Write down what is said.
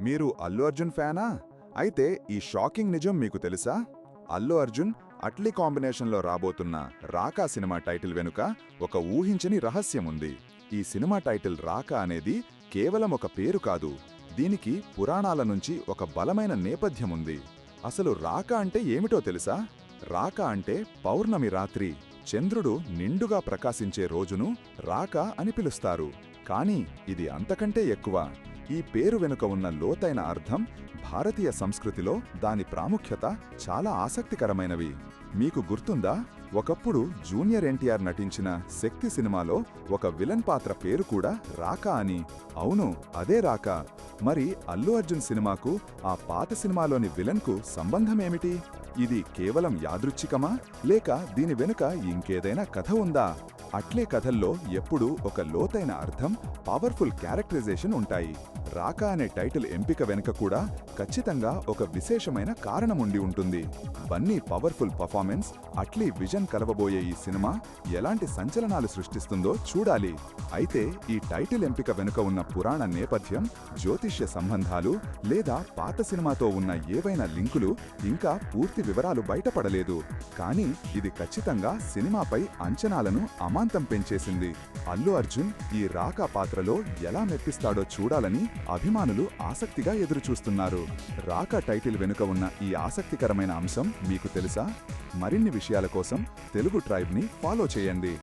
మీరు అల్లు అర్జున్ ఫ్యానా? అయితే ఈ షాకింగ్ నిజం మీకు తెలుసా? అల్లు అర్జున్, అట్లీ కాంబినేషన్లో రాబోతున్న రాకా సినిమా టైటిల్ వెనుక ఒక ఊహించని రహస్యముంది. ఈ సినిమా టైటిల్ రాకా అనేది కేవలం ఒక పేరు కాదు. దీనికి పురాణాల నుంచి ఒక బలమైన నేపథ్యముంది. అసలు రాకా అంటే ఏమిటో తెలుసా? రాకా అంటే పౌర్ణమి రాత్రి, చంద్రుడు నిండుగా ప్రకాశించే రోజును రాకా అని పిలుస్తారు. కానీ ఇది అంతకంటే ఎక్కువ. ఈ పేరు వెనుక ఉన్న లోతైన అర్థం, భారతీయ సంస్కృతిలో దాని ప్రాముఖ్యత చాలా ఆసక్తికరమైనవి. మీకు గుర్తుందా? ఒకప్పుడు జూనియర్ ఎన్టీఆర్ నటించిన శక్తి సినిమాలో ఒక విలన్ పాత్ర పేరు కూడా రాకా అని. అవును, అదే రాకా. మరి అల్లు అర్జున్ సినిమాకు ఆ పాత సినిమాలోని విలన్కు సంబంధమేమిటి? ఇది కేవలం యాదృచ్ఛికమా, లేక దీని వెనుక ఇంకేదైనా కథ ఉందా? అట్లే కథల్లో ఎప్పుడూ ఒక లోతైన అర్థం, పవర్ఫుల్ క్యారెక్టరైజేషన్ ఉంటాయి. రాకా అనే టైటిల్ ఎంపిక వెనుక కూడా ఖచ్చితంగా ఒక విశేషమైన కారణముండి ఉంటుంది. Bunny powerful performance, Atlee vision కలవబోయే ఈ సినిమా ఎలాంటి సంచలనాలు సృష్టిస్తుందో చూడాలి. అయితే ఈ టైటిల్ ఎంపిక వెనుక ఉన్న పురాణ నేపథ్యం, జ్యోతిష్య సంబంధాలు లేదా పాత సినిమాతో ఉన్న ఏవైనా లింకులు ఇంకా పూర్తి వివరాలు బయటపడలేదు. కానీ ఇది ఖచ్చితంగా సినిమాపై అంచనాలను అమాంతం పెంచేసింది. అల్లు అర్జున్ ఈ రాకా పాత్రలో ఎలా మెప్పిస్తాడో చూడాలని అభిమానులు ఆసక్తిగా ఎదురుచూస్తున్నారు. రాకా టైటిల్ వెనుక ఉన్న ఈ ఆసక్తికరమైన అంశం మీకు తెలుసా? మరిన్ని విషయాల కోసం తెలుగు ట్రైబ్ని ఫాలో చేయండి.